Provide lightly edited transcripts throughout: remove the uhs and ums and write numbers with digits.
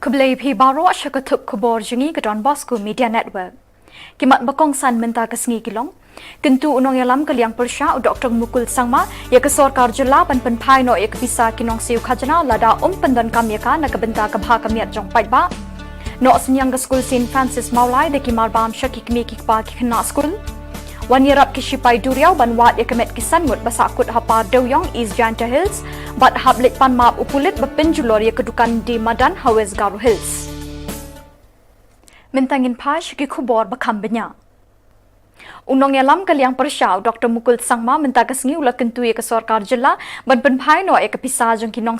Kublai P. Baro Shakatuk Khubor Jungi Gadon Bosco Media Network. Kimat Bakong San Menta Kasngi Kilong. Kentu Unong Yalam Kaliang Persha Dr. Mukul Sangma Yakasor Karjula Pan Pai no Yakpisa Kinong Siu Kajana Lada Pendan Kamyaka Nakabenta Kabha Kamiat Jong Paitba. No Senyang School St. Francis Maulai de Kimar Bam Shakik Mi Kikpa Kikna School. 1 year up Kishipai Duriao Banwat Yakamet Kisanmut Basakut Hapar Doyong East Janta Hills, but Hablit Panmap Upulit Bapinjulor Yakadukan di Madan Hawes Garu Hills. Mintangin Pash Kikubor Bakambanya. Unong Yalam Kaliang Pershaw Dr. Mukul Sangma Mintagasngi Ula Kentu Yakasor Karjilla, but Benpaino Yakapisajang Kinong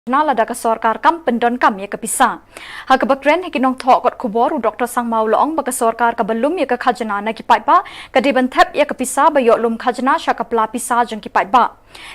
Nala da Kasorkar kam pendon kam ya kapisa. Hakabakren hikinong thokot Khubor Dr. Sangma Ulong bakasorkar kabalum ya khajana na kipai ba kadiban thep ya kapisa ba yolum khajana shakapla pisa jang kipai ba.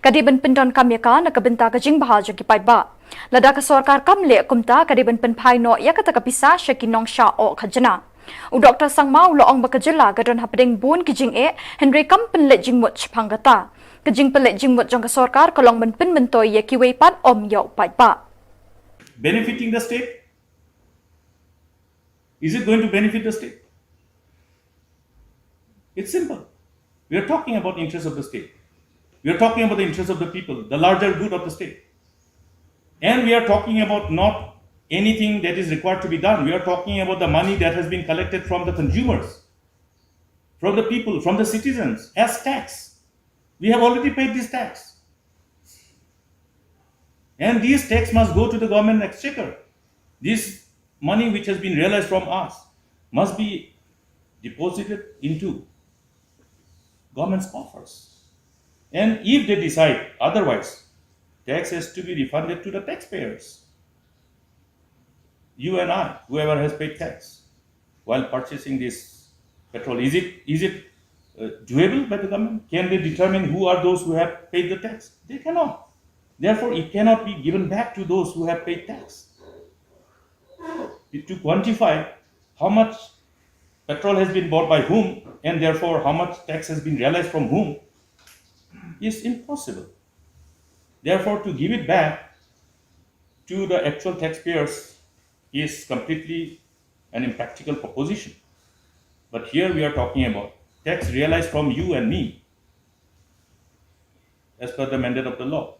Kadiban pendon kam ya ka nakabenta ka jing baha jang kipai ba. Lada kasorkar kam le kumta kadiban penpai no ya kata kapisa shakinong sha o khajana. U Dr. Sangma Ulong bakajilla gadon hapding bun kijing Henry kam penle jing much pangata. Kajing pelik jingmut jangka sorkar kolong menpin mentoy ya kiweipat om yau paipa. Benefiting the state? Is it going to benefit the state? It's simple. We are talking about the interests of the state. We are talking about the interests of the people, the larger good of the state. And we are talking about not anything that is required to be done. We are talking about the money that has been collected from the consumers, from the people, from the citizens as tax. We have already paid this tax. And these tax must go to the government exchequer. This money which has been realized from us must be deposited into government's coffers. And if they decide otherwise, tax has to be refunded to the taxpayers. You and I, whoever has paid tax, while purchasing this petrol, is it doable by the government? Can they determine who are those who have paid the tax? They cannot. Therefore, it cannot be given back to those who have paid tax. To quantify how much petrol has been bought by whom and therefore how much tax has been realized from whom is impossible. Therefore, to give it back to the actual taxpayers is completely an impractical proposition. But here we are talking about tax realized from you and me as per the mandate of the law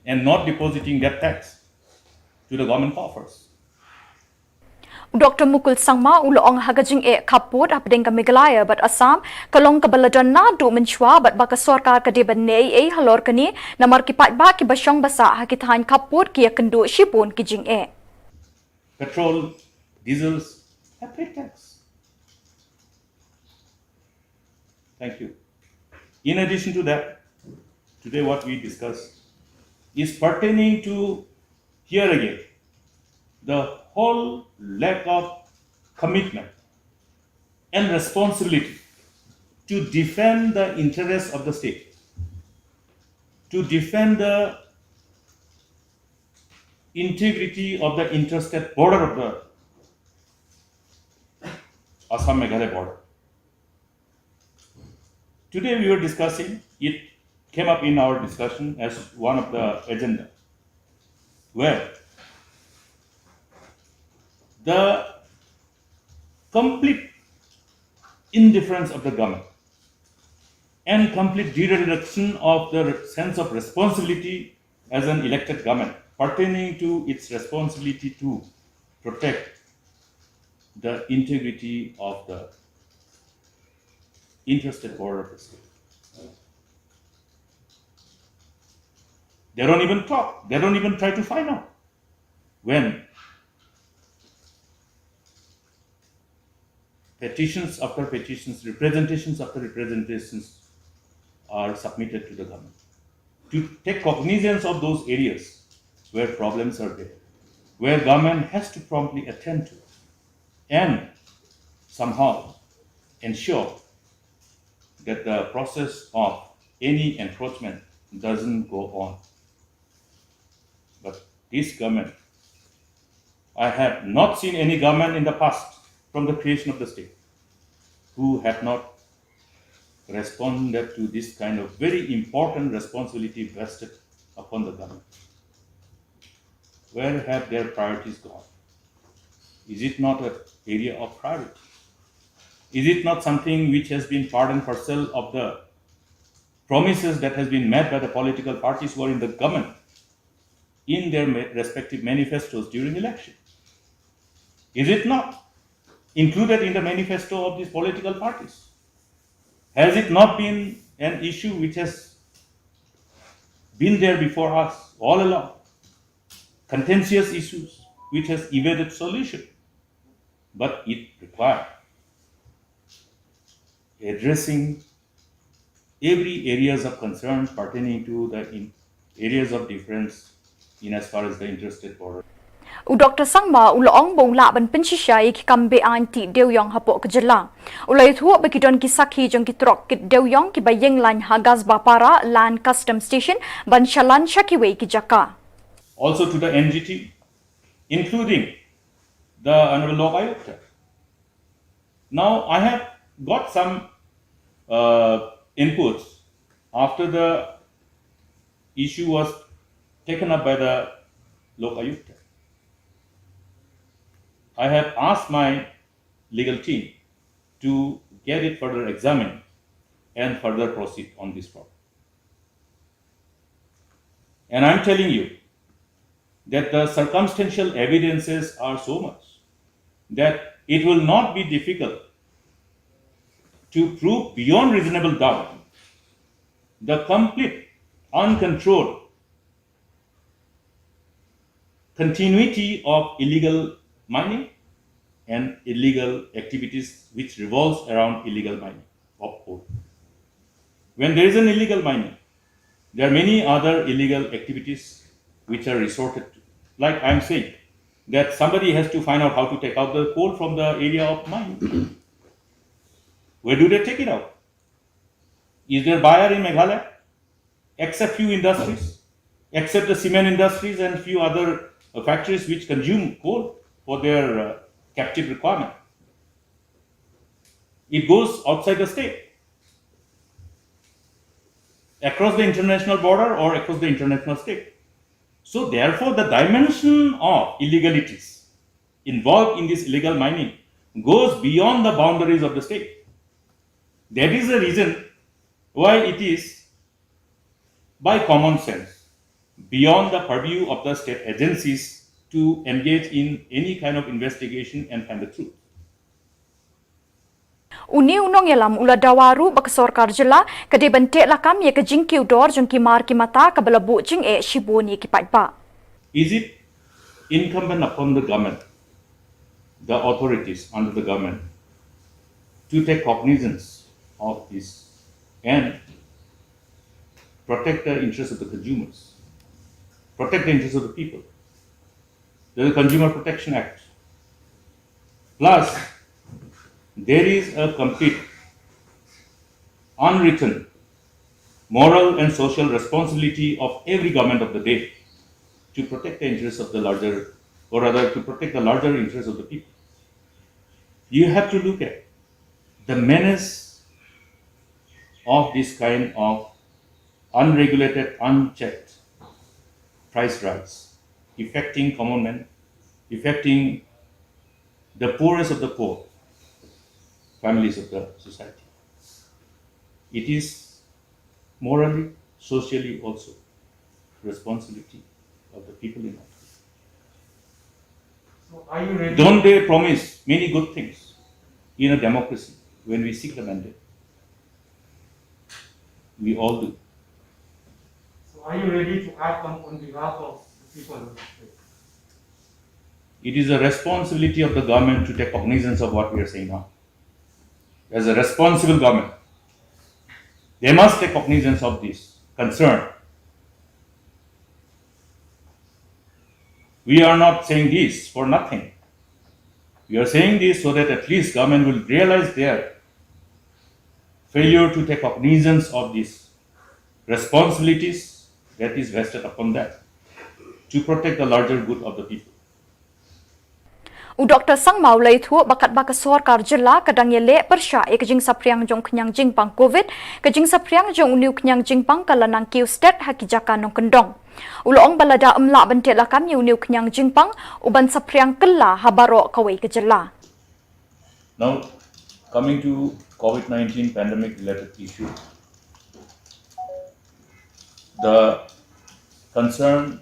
and not depositing that tax to the government coffers. Dr. Mukul Sangma Ulong Hagajing Kaput hapding ka Meghalaya but Assam kalong kabaladan na du menchwa but baka sorkar kadiban nei halor kani na markipat ba ki basyong basa hakitahan kaput kiya kendu shipun kijing Petrol, diesels have paid tax. Thank you. In addition to that, today what we discuss is pertaining to, here again, the whole lack of commitment and responsibility to defend the interests of the state, to defend the integrity of the interstate border of the Assam-Meghalaya border. Today we were discussing, it came up in our discussion as one of the agenda, where the complete indifference of the government and complete dereliction of the sense of responsibility as an elected government pertaining to its responsibility to protect the integrity of the interstate border of the state. They don't even talk. They don't even try to find out when petitions after petitions, representations after representations are submitted to the government to take cognizance of those areas where problems are there, where government has to promptly attend to and somehow ensure that the process of any encroachment doesn't go on. But this government, I have not seen any government in the past from the creation of the state who have not responded to this kind of very important responsibility vested upon the government. Where have their priorities gone? Is it not an area of priority? Is it not something which has been part and parcel of the promises that has been made by the political parties who are in the government in their respective manifestos during election? Is it not included in the manifesto of these political parties? Has it not been an issue which has been there before us all along? Contentious issues which has evaded solution, but it required addressing every areas of concern pertaining to the areas of difference in as far as the interested border. U Dr. Sangma uloong bong la ban pensisya ki kambe anti dewyong hapo ka jela. Ulay thuo bakidon ki sakhi jong ki trok ki dewyong ki bayeng lan hagas bapara land custom station ban shalan shakiwe ki jaka. Also to the NGT, including the Honorable Lok Ayukta. Now I have got some inputs after the issue was taken up by the Lok Ayukta. I have asked my legal team to get it further examined and further proceed on this problem. And I'm telling you that the circumstantial evidences are so much that it will not be difficult to prove beyond reasonable doubt the complete, uncontrolled continuity of illegal mining and illegal activities which revolves around illegal mining of coal. When there is an illegal mining, there are many other illegal activities which are resorted to. Like I'm saying, that somebody has to find out how to take out the coal from the area of mining. Where do they take it out? Is there a buyer in Meghalaya? Except few industries, except the cement industries and few other factories which consume coal for their captive requirement. It goes outside the state, across the international border or across the international state. So therefore, the dimension of illegalities involved in this illegal mining goes beyond the boundaries of the state. That is the reason why it is, by common sense, beyond the purview of the state agencies to engage in any kind of investigation and find the truth. Uni unong yalam ula dawaru bak sorkar jela kade bente lakam ye ke jingkiu dor jong ki mar ki mata ka balabu jing e shiboni ki paipa. Is it incumbent upon the government, the authorities under the government, to take cognizance of this and protect the interests of the consumers, protect the interests of the people? There is a Consumer Protection Act. Plus, there is a complete, unwritten moral and social responsibility of every government of the day to protect the interests of the larger, or rather to protect the larger interests of the people. You have to look at the menace of this kind of unregulated, unchecked price rise, affecting common men, affecting the poorest of the poor, families of the society. It is morally, socially also responsibility of the people in office. So are you ready? Don't they promise many good things in a democracy when we seek the mandate? We all do. So are you ready to act on behalf of the people of the state? It is a responsibility of the government to take cognizance of what we are saying now. As a responsible government, they must take cognizance of this concern. We are not saying this for nothing. We are saying this so that at least government will realize their failure to take cognizance of these responsibilities that is vested upon them to protect the larger good of the people. Dr. Sang Mau lay thu bakat bakasor kar jilla kadang yele persya ekjing sapriang jong kenyang jingpang COVID kejing sapriang jong niu kenyang jingpang kalanang kiu state hakijaka nong kendong. Ulong balada umla bentela kam niu kenyang jingpang uban sapriang kella habaro kawai ke jilla. Now, coming to COVID-19 pandemic related issue, the concern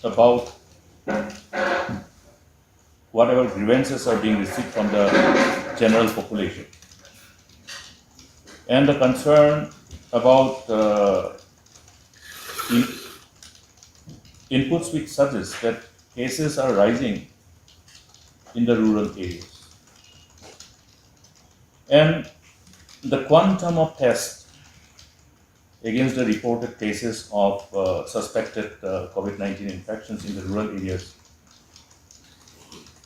about whatever grievances are being received from the general population, and the concern about inputs which suggest that cases are rising in the rural areas. And the quantum of tests against the reported cases of suspected COVID-19 infections in the rural areas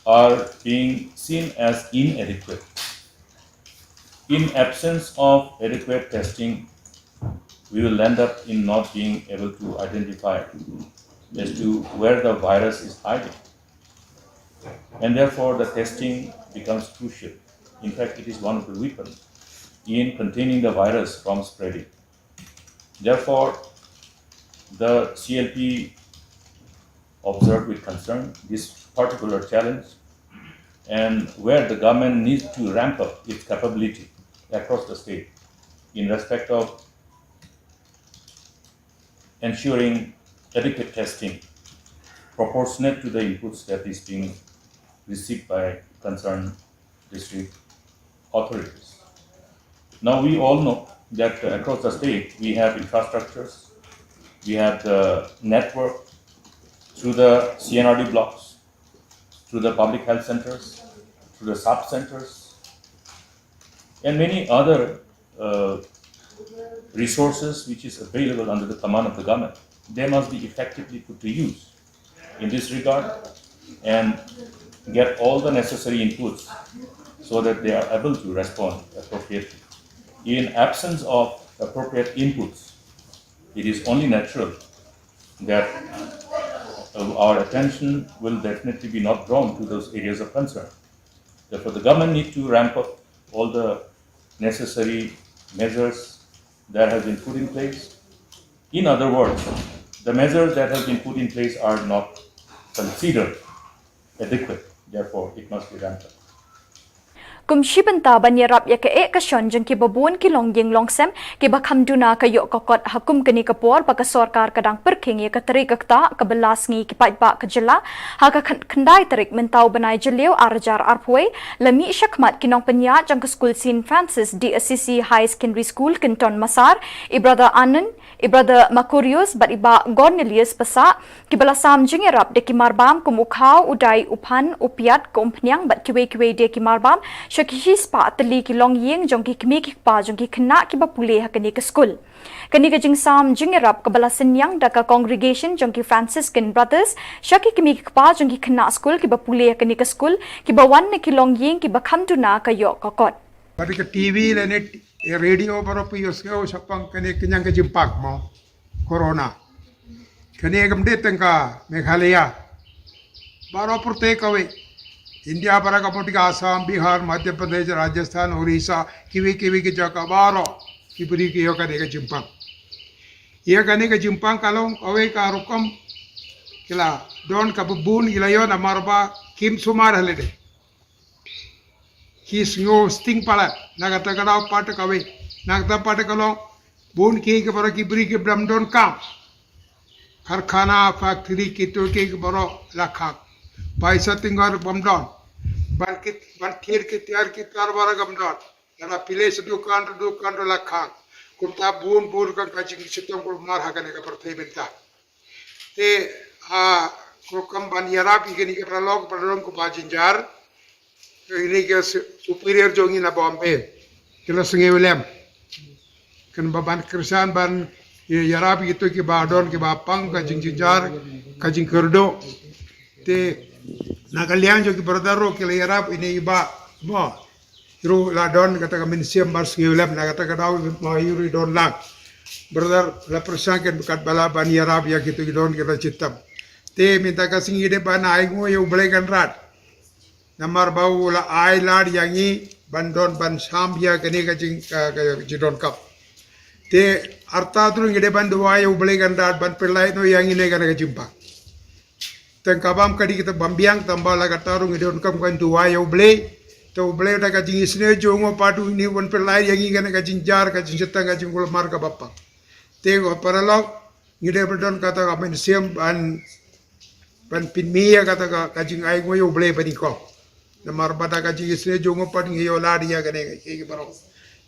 are being seen as inadequate. In absence of adequate testing, we will end up in not being able to identify as to where the virus is hiding. And therefore, the testing becomes crucial. In fact, it is one of the weapons in containing the virus from spreading. Therefore, the CLP observed with concern this particular challenge, and where the government needs to ramp up its capability across the state in respect of ensuring adequate testing proportionate to the inputs that is being received by concerned district authorities. Now we all know that across the state we have infrastructures, we have the network through the CNRD blocks, through the public health centers, through the sub-centers, and many other resources which is available under the command of the government. They must be effectively put to use in this regard and get all the necessary inputs so that they are able to respond appropriately. In absence of appropriate inputs, it is only natural that our attention will definitely be not drawn to those areas of concern. Therefore, the government needs to ramp up all the necessary measures that have been put in place. In other words, the measures that have been put in place are not considered adequate. Therefore, it must be ramped up. Kumshi benta banyarap ya ke shon jeng ki babun ki long yeng long sem ki bakham duna ka yo kokot hakum kini kapor baka sorkar kadang perking ya ka tari kakta ka belas ngi ki pai ba ka jela ha ka khandai tarik mentau banai jeleu arjar arpoi lami shakmat kinong penya jang ka school St Francis DSCC High Secondary School Kinton Masar ibrada Anand ibrada Makurius bat iba Cornelius pasa ki belasam jeng yarap de ki marbam kumukhaw udai upan upiat kompnyang bat kiwe de ki marbam Shakishis pa tali ki long yeng jong ki kmi ki pa jong ki khna ki bapule ha kani ka school kani ka jing sam jing rap ka bala senyang da ka congregation jong ki Franciscan Brothers shaki kmi ki pa jong ki khna school ki bapule ha kani ka school ki bawan ne ki long yeng ki bakham tu na ka yo kokot pati ka TV le net radio para pu yo seo sapang kani kenyang ka jimpak mo corona kani gamde tengka Meghalaya baro purte kawe India para kapoti ka Assam, Bihar, Madhya Pradesh, Rajasthan, Orissa, kiwi ki jaka baro, kibri ki yo kane ka jimpang. Iya kane ka jimpang kalong awe ka rukam kila don ka bubun ilayo na marba kim sumar halede. Kis ngo sting pala nagata kadao pat kawe nagata pat kalong bun ki ke para kibri ki bram don kam. Karkhana factory ki to ki baro lakhak. पैसा तिंगार बमडॉन बन खीर की तार बारा गमडॉन याना पिले से दुकान रो लखा कुर्ता बून का कचिंग सितम को मार हकने का परथे बिनता ते को कम बन यारा पी के निके प्रलोक प्रलोक को बाजिंजार ini ke superior jongi na Bombay kila sungai William kan baban kersan ban yarab gitu ki badon ki bapang ka jinjar ka jingkerdo te nagalian jo ki brodaro kila yarab ini iba mo ru la don kata ka minsiam bar sungai William na kata ka daw mo yuri don lang brother la persan kan kat bala ban yarab ya gitu don kita citam te minta ka singi de ban ai ngo yo blekan rat Namar bau la ai lad yang ni bandon ban sambia kene kajing jidon kap. Te arta tu ngide ban dua ya ubele ganda ban pelai no yang ini kana kajimpa. Teng kabam kadi kita bambiang tambah la kataru ngide kam kan dua ya ubele. Te ubele da kajing isne jongo padu ini ban pelai yang ini kana kajing jar kajing setang kajing kul mar ka bappa. Te go paralog ngide bandon kata kamen siam ban pinmia kata kajing ai ngoyo ubele padiko. Namar pada kajing isne jongo padu ngiyo ladi ya kene ki baro.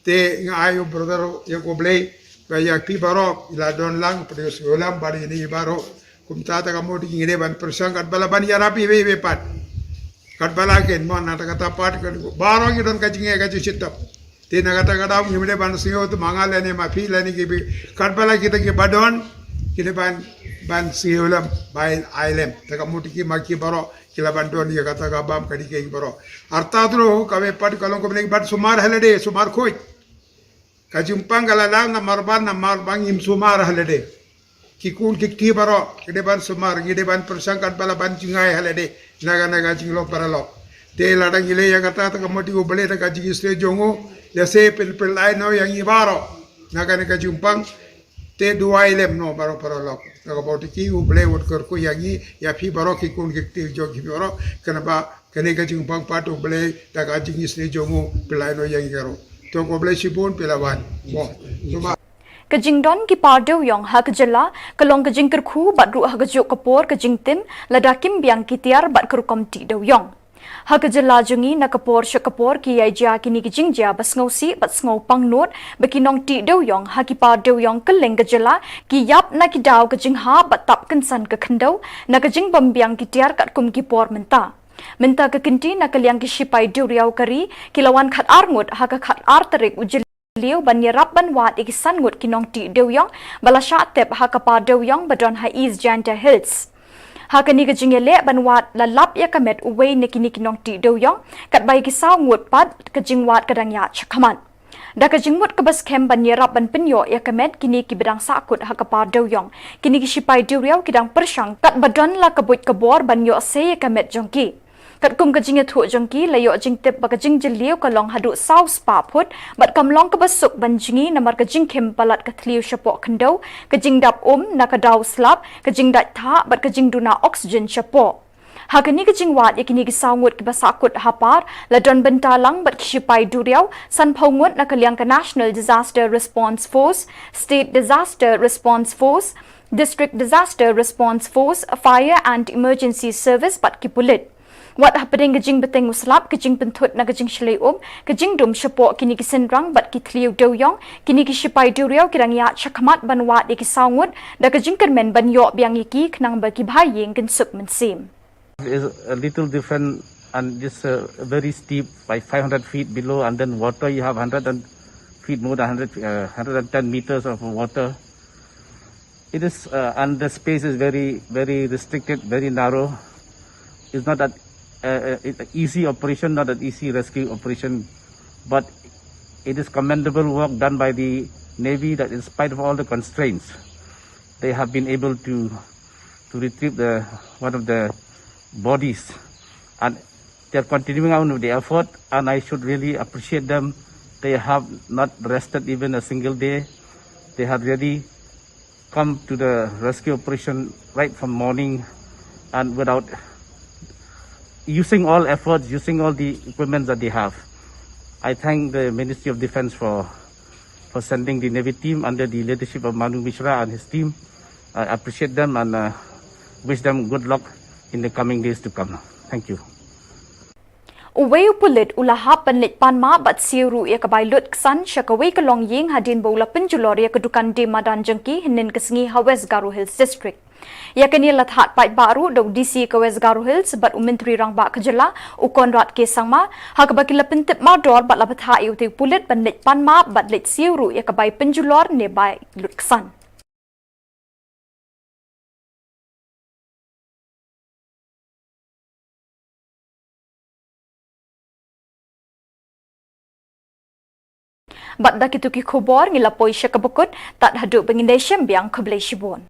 Te ngayo brother ya goblay kaya pi baro ila don lang pada ulam bari ni baro kumta ta kamu di ngire ban persang kat bala ban ya rapi be pat kat bala ken mon na kata pat kan baro ngi don kajing e kaju chitap te na kata kata ngire ban singo tu mangale ne ma pi la ni ki kat bala kita ki badon kita ban si ulam bain ailem ta kamu di maki baro kila ban don ya kata kabam kadi ke baro arta tu kawe pat kalong ko nek bat sumar halade sumar khoi kajumpang galalang na marbang im sumar halade kikul kikti baro kedeban sumar ngedeban persangkat balaban jingai halade naga jinglo paralo te ladang ile ya kata ta kamoti ubale ta kaji isle jongo ya se pel ai no yang ibaro naga jumpang te dua ilem no baro paralo naga boti ki ubale wot kor ko yangi ya fi baro kikul kikti jogi baro kenapa kene jumpang patu ubale ta kaji isle jongo pelai no yang garo to ko blai sipon pelawan mo cuma Kajing don ki pardo yong ha kajala kalong kajing kerku bat ru ha kajuk kapor kajing tim ladakim biang kitiar bat kerukom ti do yong ha kajala jungi na kapor syakapor ki yaija kini kajing ja bas ngausi bat ngau pangnot bekinong ti do yong ha ki pardo yong keleng kajala ki yap na ki daw kajing ha bat tap kensan ke khendau na kajing bambiang kitiar kat kum ki por menta Minta ke kinti na kaliang kisipai duriau kari kilawan khat arngut ha ka khat ar tarik ujiliu ban yarap ban wat ikisan ngut kinong ti deuyong balasha tep ha ka pa deuyong badon ha is janta hills ha ka ni ka jingele ban wat la lap ya kamet uwei ne kini kinong ti deuyong kat bai kisaw ngut pat ka jingwat kadang ya chakhaman da ka jingmut ka bas kem ban yarap ban penyo ya kamet kini ki bidang sakut ha ka pa deuyong kini kisipai duriau kidang persang kat badon la kabut kabor ban yo se ya kamet jongki kat kum kajing thu jongki layo jing tep ba kajing jeliu ka long hadu sau spa phut bat kam long ka basuk banjingi namar kajing khem palat ka thliu shapo khando kajing dap na ka daw slap kajing dat tha bat kajing duna oxygen shapo hakani kajing wat yakini ki sawngut ki basakut hapar ladon bentalang bat kishipai duriau san phongut na kaliang ka National Disaster Response Force, State Disaster Response Force, District Disaster Response Force, Fire and Emergency Service bat ki pulit Wat happening kajing beteng uslap kajing penthut na kajing shlei kajing dum shapo kini kisenrang bat ki thliu doyong kini ki shipai duriau kirang ya chakmat banwat ki sawngut da kajing kermen ban yo biang iki knang ba ki bhayeng kan sup mensim is a little different and just very steep by 500 feet below and then water you have 100 feet more than 110 meters of water. It is and the space is very restricted, very narrow. It's not that easy operation, not an easy rescue operation, but it is commendable work done by the Navy that in spite of all the constraints, they have been able to retrieve one of the bodies, and they are continuing on with the effort, and I should really appreciate them. They have not rested even a single day. They have really come to the rescue operation right from morning and without using all efforts, using all the equipment that they have. I thank the Ministry of Defense for sending the Navy team under the leadership of Manu Mishra and his team. I appreciate them and wish them good luck in the coming days to come. Thank you. Uwei upulit ulaha panlit panma bat siru ya kabai lut ksan syakawei kalong ying hadin baula penjulor ya kedukan di madan jengki hinin kesengi ha West Garo Hills District. Ya kini lathat pait baru do DC ke West Garo Hills bat Menteri Rang Bak Kejela ukon rat ke sangma ha kabaki lapentip mador bat lapatha iuti pulit panlit panma bat lit siru ya kabai penjulor ne bai lut ksan. Bat dak itu ki khubor ngilapoi syakabukut tak haduk bengindai syembiang keblai shibon.